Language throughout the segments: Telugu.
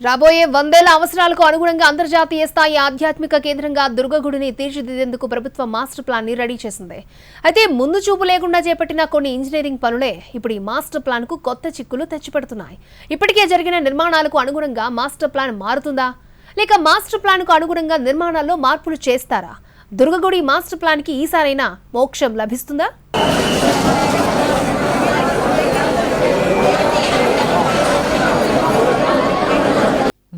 రాబోయే 100 అవసరాలకు అనుగుణంగా అంతర్జాతీయ స్థాయి ఆధ్యాత్మిక కేంద్రంగా దుర్గగుడిని తీర్చిదిద్దేందుకు ప్రభుత్వం మాస్టర్ ప్లాన్ ని రెడీ చేసింది. అయితే ముందు చూపు లేకుండా చేపట్టిన కొన్ని ఇంజనీరింగ్ పనులే ఇప్పుడు ఈ మాస్టర్ ప్లాన్ కు కొత్త చిక్కులు తెచ్చిపెడుతున్నాయి. ఇప్పటికే జరిగిన నిర్మాణాలకు అనుగుణంగా మాస్టర్ ప్లాన్ మారుతుందా, లేక మాస్టర్ ప్లాన్ కు అనుగుణంగా నిర్మాణాల్లో మార్పులు చేస్తారా? దుర్గగుడి మాస్టర్ ప్లాన్ కి ఈసారైనా మోక్షం లభిస్తుందా?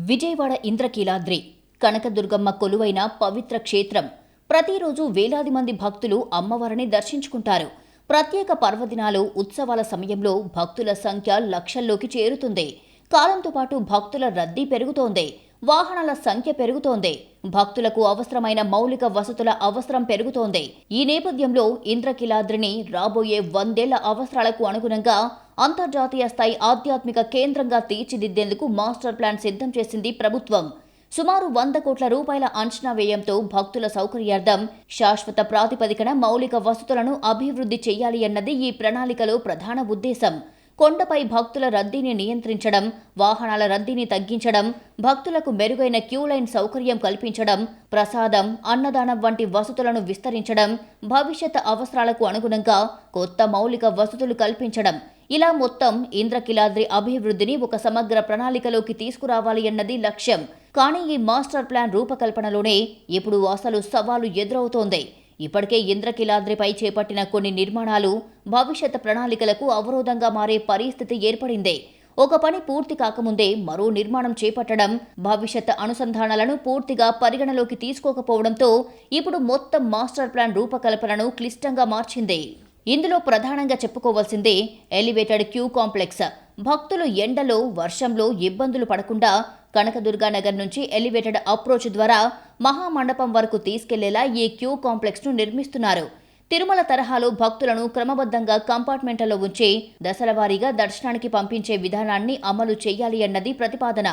విజయవాడ ఇంద్రకీలాద్రి కనకదుర్గమ్మ కొలువైన పవిత్ర క్షేత్రం. ప్రతిరోజు వేలాది మంది భక్తులు అమ్మవారిని దర్శించుకుంటారు. ప్రత్యేక పర్వదినాలు, ఉత్సవాల సమయంలో భక్తుల సంఖ్య లక్షల్లోకి చేరుతుంది. కాలంతో పాటు భక్తుల రద్దీ పెరుగుతోంది. వాహనాల సంఖ్య పెరుగుతోంది. భక్తులకు అవసరమైన మౌలిక వసతుల అవసరం పెరుగుతోంది. ఈ నేపథ్యంలో ఇంద్రకీలాద్రిని రాబోయే 100 అవసరాలకు అనుగుణంగా అంతర్జాతీయ స్థాయి ఆధ్యాత్మిక కేంద్రంగా తీర్చిదిద్దేందుకు మాస్టర్ ప్లాన్ సిద్ధం చేసింది ప్రభుత్వం. సుమారు 100 కోట్ల రూపాయల అంచనా వ్యయంతో భక్తుల సౌకర్యార్థం శాశ్వత ప్రాతిపదికన మౌలిక వసతులను అభివృద్ధి చేయాలి అన్నది ఈ ప్రణాళికలో ప్రధాన ఉద్దేశం. కొండపై భక్తుల రద్దీని నియంత్రించడం, వాహనాల రద్దీని తగ్గించడం, భక్తులకు మెరుగైన క్యూలైన్ సౌకర్యం కల్పించడం, ప్రసాదం, అన్నదానం వంటి వసతులను విస్తరించడం, భవిష్యత్ అవసరాలకు అనుగుణంగా కొత్త మౌలిక వసతులు కల్పించడం, ఇలా మొత్తం ఇంద్రకీలాద్రి అభివృద్ధిని ఒక సమగ్ర ప్రణాళికలోకి తీసుకురావాలి అన్నది లక్ష్యం. కానీ ఈ మాస్టర్ ప్లాన్ రూపకల్పనలోనే ఇప్పుడు అసలు సవాలు ఎదురవుతోంది. ఇప్పటికే ఇంద్రకీలాద్రిపై చేపట్టిన కొన్ని నిర్మాణాలు భవిష్యత్ ప్రణాళికలకు అవరోధంగా మారే పరిస్థితి ఏర్పడింది. ఒక పని పూర్తి కాకముందే మరో నిర్మాణం చేపట్టడం భవిష్యత్ అనుసంధానాలను పూర్తిగా పరిగణలోకి తీసుకోకపోవడంతో ఇప్పుడు మొత్తం మాస్టర్ ప్లాన్ రూపకల్పనను క్లిష్టంగా మార్చింది. ఇందులో ప్రధానంగా చెప్పుకోవాల్సిందే ఎలివేటెడ్ క్యూ కాంప్లెక్స్. భక్తులు ఎండలో, వర్షంలో ఇబ్బందులు పడకుండా కనకదుర్గానగర్ నుంచి ఎలివేటెడ్ అప్రోచ్ ద్వారా మహామండపం వరకు తీసుకెళ్లేలా ఈ క్యూ కాంప్లెక్స్ ను నిర్మిస్తున్నారు. తిరుమల తరహాలో భక్తులను క్రమబద్ధంగా కంపార్ట్మెంట్లలో ఉంచి దశలవారీగా దర్శనానికి పంపించే విధానాన్ని అమలు చేయాలి అన్నది ప్రతిపాదన.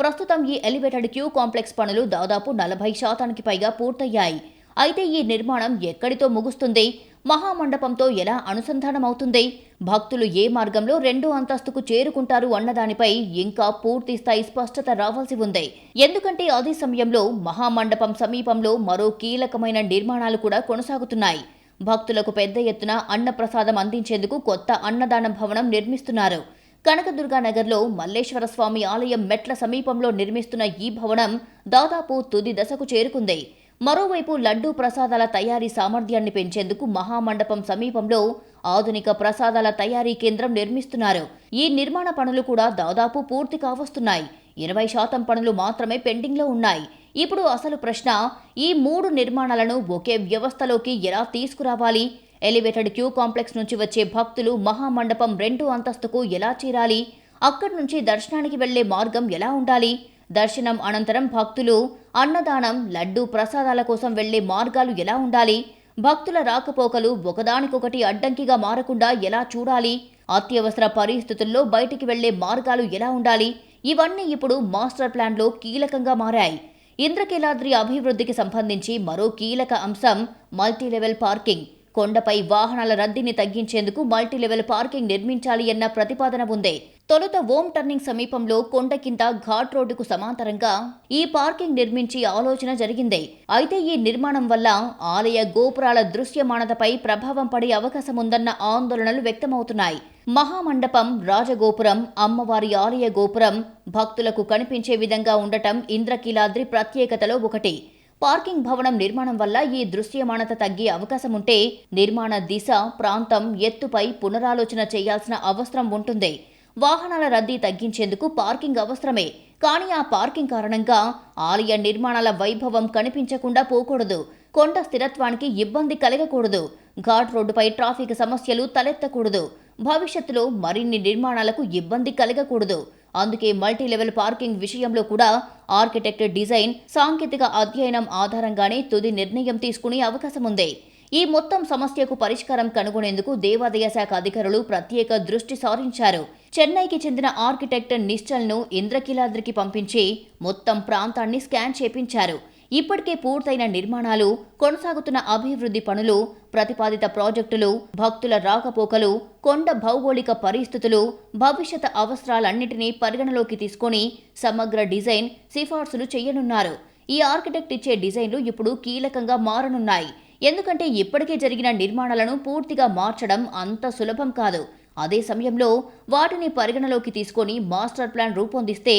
ప్రస్తుతం ఈ ఎలివేటెడ్ క్యూ కాంప్లెక్స్ పనులు దాదాపు 40% పైగా పూర్తయ్యాయి. అయితే ఈ నిర్మాణం ఎక్కడితో ముగుస్తుంది? మహామండపంతో ఎలా అనుసంధానమవుతుంది? భక్తులు ఏ మార్గంలో 2వ అంతస్తుకు చేరుకుంటారు అన్నదానిపై ఇంకా పూర్తి స్థాయి స్పష్టత రావాల్సి ఉంది. ఎందుకంటే అదే సమయంలో మహామండపం సమీపంలో మరో కీలకమైన నిర్మాణాలు కూడా కొనసాగుతున్నాయి. భక్తులకు పెద్ద ఎత్తున అన్నప్రసాదం అందించేందుకు కొత్త అన్నదాన భవనం నిర్మిస్తున్నారు. కనకదుర్గానగర్లో మల్లేశ్వర స్వామి ఆలయం మెట్ల సమీపంలో నిర్మిస్తున్న ఈ భవనం దాదాపు తుది దశకు చేరుకుంది. మరోవైపు లడ్డూ ప్రసాదాల తయారీ సామర్థ్యాన్ని పెంచేందుకు మహామండపం సమీపంలో ఆధునిక ప్రసాదాల తయారీ కేంద్రం నిర్మిస్తున్నారు. ఈ నిర్మాణ పనులు కూడా దాదాపు పూర్తి కావస్తున్నాయి. 20% పనులు మాత్రమే పెండింగ్లో ఉన్నాయి. ఇప్పుడు అసలు ప్రశ్న, ఈ 3 నిర్మాణాలను ఒకే వ్యవస్థలోకి ఎలా తీసుకురావాలి? ఎలివేటెడ్ క్యూ కాంప్లెక్స్ నుంచి వచ్చే భక్తులు మహామండపం 2వ అంతస్తుకు ఎలా చేరాలి? అక్కడి నుంచి దర్శనానికి వెళ్లే మార్గం ఎలా ఉండాలి? దర్శనం అనంతరం భక్తులు అన్నదానం, లడ్డూ ప్రసాదాల కోసం వెళ్లే మార్గాలు ఎలా ఉండాలి? భక్తుల రాకపోకలు ఒకదానికొకటి అడ్డంకిగా మారకుండా ఎలా చూడాలి? అత్యవసర పరిస్థితుల్లో బయటికి వెళ్లే మార్గాలు ఎలా ఉండాలి? ఇవన్నీ ఇప్పుడు మాస్టర్ ప్లాన్లో కీలకంగా మారాయి. ఇంద్రకీలాద్రి అభివృద్ధికి సంబంధించి మరో కీలక అంశం మల్టీలెవెల్ పార్కింగ్. కొండపై వాహనాల రద్దీని తగ్గించేందుకు మల్టీలెవెల్ పార్కింగ్ నిర్మించాలి అన్న ప్రతిపాదన ఉంది. తొలుత ఓం టర్నింగ్ సమీపంలో కొండ కింద ఘాట్ రోడ్డుకు సమాంతరంగా ఈ పార్కింగ్ నిర్మించి ఆలోచన జరిగింది. అయితే ఈ నిర్మాణం వల్ల ఆలయ గోపురాల దృశ్యమానతపై ప్రభావం పడే అవకాశం ఉందన్న ఆందోళనలు వ్యక్తమవుతున్నాయి. మహామండపం, రాజగోపురం, అమ్మవారి ఆలయ గోపురం భక్తులకు కనిపించే విధంగా ఉండటం ఇంద్రకీలాద్రి ప్రత్యేకతలో ఒకటి. పార్కింగ్ భవనం నిర్మాణం వల్ల ఈ దృశ్యమానత తగ్గే అవకాశం ఉంటే నిర్మాణ దిశ, ప్రాంతం, ఎత్తుపై పునరాలోచన చేయాల్సిన అవసరం ఉంటుంది. వాహనాల రద్దీ తగ్గించేందుకు పార్కింగ్ అవసరమే. కానీ ఆ పార్కింగ్ కారణంగా ఆలయ నిర్మాణాల వైభవం కనిపించకుండా పోకూడదు. కొండ స్థిరత్వానికి ఇబ్బంది కలగకూడదు. ఘాట్ రోడ్డుపై ట్రాఫిక్ సమస్యలు తలెత్తకూడదు. భవిష్యత్తులో మరిన్ని నిర్మాణాలకు ఇబ్బంది కలగకూడదు. అందుకే మల్టీలెవెల్ పార్కింగ్ విషయంలో కూడా ఆర్కిటెక్ట్ డిజైన్, సాంకేతిక అధ్యయనం ఆధారంగానే తుది నిర్ణయం తీసుకునే అవకాశం ఉంది. ఈ మొత్తం సమస్యకు పరిష్కారం కనుగొనేందుకు దేవాదాయ శాఖ అధికారులు ప్రత్యేక దృష్టి సారించారు. చెన్నైకి చెందిన ఆర్కిటెక్ట్ నిశ్చల్ను ఇంద్రకీలాద్రికి పంపించి మొత్తం ప్రాంతాన్ని స్కాన్ చేపించారు. ఇప్పటికే పూర్తయిన నిర్మాణాలు, కొనసాగుతున్న అభివృద్ధి పనులు, ప్రతిపాదిత ప్రాజెక్టులు, భక్తుల రాకపోకలు, కొండ భౌగోళిక పరిస్థితులు, భవిష్యత్ అవసరాలన్నింటినీ పరిగణలోకి తీసుకొని సమగ్ర డిజైన్ సిఫార్సులు చేయనున్నారు. ఈ ఆర్కిటెక్ట్ ఇచ్చే డిజైన్లు ఇప్పుడు కీలకంగా మారనున్నాయి. ఎందుకంటే ఇప్పటికే జరిగిన నిర్మాణాలను పూర్తిగా మార్చడం అంత సులభం కాదు. అదే సమయంలో వాటిని పరిగణలోకి తీసుకొని మాస్టర్ ప్లాన్ రూపొందిస్తే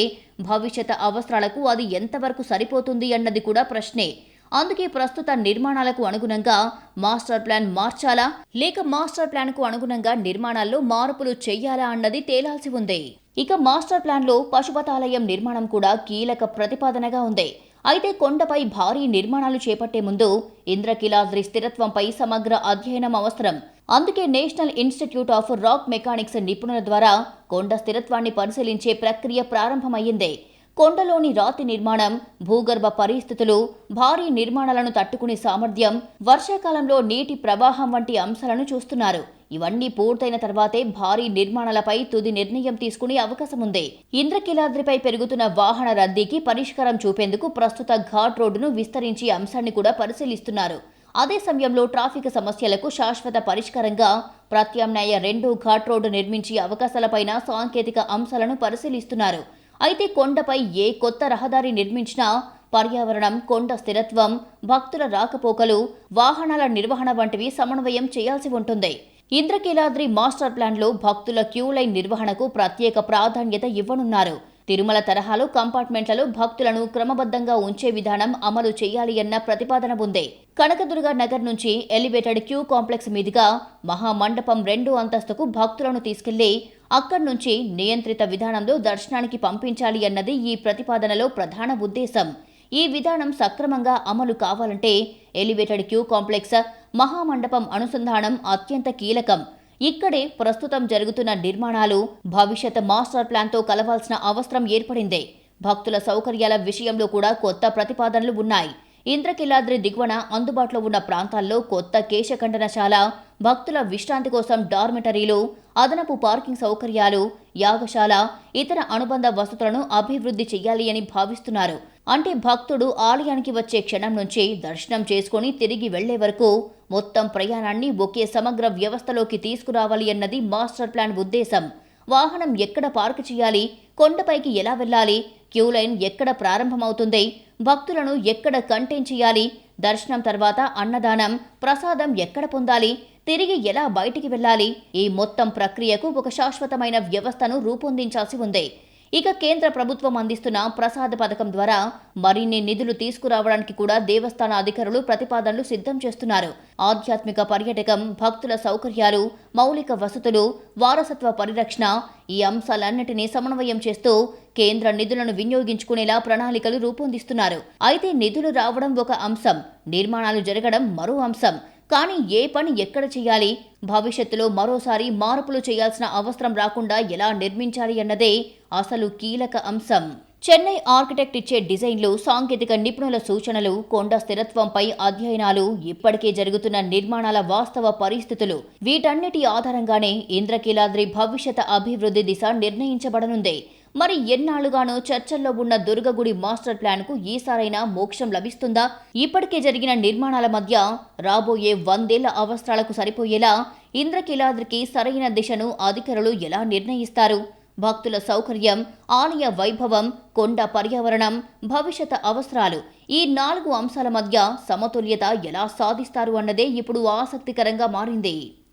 భవిష్యత్ అవసరాలకు అది ఎంతవరకు సరిపోతుంది అన్నది కూడా ప్రశ్నే. అందుకే ప్రస్తుత నిర్మాణాలకు అనుగుణంగా మాస్టర్ ప్లాన్ మార్చాలా, లేక మాస్టర్ ప్లాన్కు అనుగుణంగా నిర్మాణాల్లో మార్పులు చెయ్యాలా అన్నది తేలాల్సి ఉంది. ఇక మాస్టర్ ప్లాన్లో పశుపతాలయం నిర్మాణం కూడా కీలక ప్రతిపాదనగా ఉంది. అయితే కొండపై భారీ నిర్మాణాలు చేపట్టే ముందు ఇంద్రకీలాద్రి స్థిరత్వంపై సమగ్ర అధ్యయనం అవసరం. అందుకే national institute of rock mechanics నిపుణుల ద్వారా కొండ స్థిరత్వాన్ని పరిశీలించే ప్రక్రియ ప్రారంభమయ్యింది. కొండలోని రాతి నిర్మాణం, భూగర్భ పరిస్థితులు, భారీ నిర్మాణాలను తట్టుకునే సామర్థ్యం, వర్షాకాలంలో నీటి ప్రవాహం వంటి అంశాలను చూస్తున్నారు. ఇవన్నీ పూర్తయిన తర్వాతే భారీ నిర్మాణాలపై తుది నిర్ణయం తీసుకునే అవకాశం ఉంది. ఇంద్రకీలాద్రిపై పెరుగుతున్న వాహన రద్దీకి పరిష్కారం చూపేందుకు ప్రస్తుత ఘాట్ రోడ్డును విస్తరించి అంశాన్ని కూడా పరిశీలిస్తున్నారు. అదే సమయంలో ట్రాఫిక్ సమస్యలకు శాశ్వత పరిష్కారంగా ప్రత్యామ్నాయ రెండో ఘాట్ రోడ్డు నిర్మించే అవకాశాలపైన సాంకేతిక అంశాలను పరిశీలిస్తున్నారు. అయితే కొండపై ఏ కొత్త రహదారి నిర్మించినా పర్యావరణం, కొండ స్థిరత్వం, భక్తుల రాకపోకలు, వాహనాల నిర్వహణ వంటివి సమన్వయం చేయాల్సి ఉంటుంది. ఇంద్రకీలాద్రి మాస్టర్ ప్లాన్లో భక్తుల క్యూ లైన్ నిర్వహణకు ప్రత్యేక ప్రాధాన్యత ఇవ్వనున్నారు. తిరుమల తరహాలో కంపార్ట్మెంట్లలో భక్తులను క్రమబద్ధంగా ఉంచే విధానం అమలు చేయాలి అన్న ప్రతిపాదన ఉంది. కనకదుర్గ నగర్ నుంచి ఎలివేటెడ్ క్యూ కాంప్లెక్స్ మీదుగా మహామండపం 2వ అంతస్తుకు భక్తులను తీసుకెళ్లి అక్కడి నుంచి నియంత్రిత విధానంలో దర్శనానికి పంపించాలి అన్నది ఈ ప్రతిపాదనలో ప్రధాన ఉద్దేశం. ఈ విధానం సక్రమంగా అమలు కావాలంటే ఎలివేటెడ్ క్యూ కాంప్లెక్స్, మహామండపం అనుసంధానం అత్యంత కీలకం. ఇక్కడే ప్రస్తుతం జరుగుతున్న నిర్మాణాలు భవిష్యత్ మాస్టర్ ప్లాన్తో కలవాల్సిన అవసరం ఏర్పడింది. భక్తుల సౌకర్యాల విషయంలో కూడా కొత్త ప్రతిపాదనలు ఉన్నాయి. ఇంద్రకీలాద్రి దిగువన అందుబాటులో ఉన్న ప్రాంతాల్లో కొత్త కేశఖండనశాల, భక్తుల విశ్రాంతి కోసం డార్మిటరీలు, అదనపు పార్కింగ్ సౌకర్యాలు, యాగశాల, ఇతర అనుబంధ వసతులను అభివృద్ధి చేయాలి అని భావిస్తున్నారు. అంటే భక్తుడు ఆలయానికి వచ్చే క్షణం నుంచి దర్శనం చేసుకుని తిరిగి వెళ్లే వరకు మొత్తం ప్రయాణాన్ని ఒకే సమగ్ర వ్యవస్థలోకి తీసుకురావాలి అన్నది మాస్టర్ ప్లాన్ ఉద్దేశం. వాహనం ఎక్కడ పార్క్ చేయాలి, కొండపైకి ఎలా వెళ్లాలి, క్యూ లైన్ ఎక్కడ ప్రారంభమవుతుంది, భక్తులను ఎక్కడ కంటైన్ చేయాలి, దర్శనం తర్వాత అన్నదానం, ప్రసాదం ఎక్కడ పొందాలి, తిరిగి ఎలా బయటికి వెళ్లాలి, ఈ మొత్తం ప్రక్రియకు ఒక శాశ్వతమైన వ్యవస్థను రూపొందించాల్సి ఉంది. ఇక కేంద్ర ప్రభుత్వం అందిస్తున్న ప్రసాద పథకం ద్వారా మరిన్ని నిధులు తీసుకురావడానికి కూడా దేవస్థాన అధికారులు ప్రతిపాదనలు సిద్ధం చేస్తున్నారు. ఆధ్యాత్మిక పర్యాటకం, భక్తుల సౌకర్యాలు, మౌలిక వసతులు, వారసత్వ పరిరక్షణ, ఈ అంశాలన్నింటినీ సమన్వయం చేస్తూ కేంద్ర నిధులను వినియోగించుకునేలా ప్రణాళికలు రూపొందిస్తున్నారు. అయితే నిధులు రావడం ఒక అంశం, నిర్మాణాలు జరగడం మరో అంశం. కానీ ఏ పని ఎక్కడ చేయాలి, భవిష్యత్తులో మరోసారి మార్పులు చేయాల్సిన అవసరం రాకుండా ఎలా నిర్మించాలి అన్నదే అసలు కీలక అంశం. చెన్నై ఆర్కిటెక్ట్ ఇచ్చే డిజైన్లు, సాంకేతిక నిపుణుల సూచనలు, కొండ స్థిరత్వంపై అధ్యయనాలు, ఇప్పటికే జరుగుతున్న నిర్మాణాల వాస్తవ పరిస్థితులు, వీటన్నిటి ఆధారంగానే ఇంద్రకీలాద్రి భవిష్యత్ అభివృద్ధి దిశ నిర్ణయించబడనుంది. మరి ఎన్నాళ్లుగానో చర్చల్లో ఉన్న దుర్గగుడి మాస్టర్ ప్లాన్కు ఈసారైనా మోక్షం లభిస్తుందా? ఇప్పటికే జరిగిన నిర్మాణాల మధ్య రాబోయే 100 ఏళ్ల అవసరాలకు సరిపోయేలా ఇంద్రకీలాద్రికి సరైన దిశను అధికారులు ఎలా నిర్ణయిస్తారు? భక్తుల సౌకర్యం, ఆలయ వైభవం, కొండ పర్యావరణం, భవిష్యత్ అవసరాలు, ఈ 4 అంశాల మధ్య సమతుల్యత ఎలా సాధిస్తారు అన్నదే ఇప్పుడు ఆసక్తికరంగా మారింది.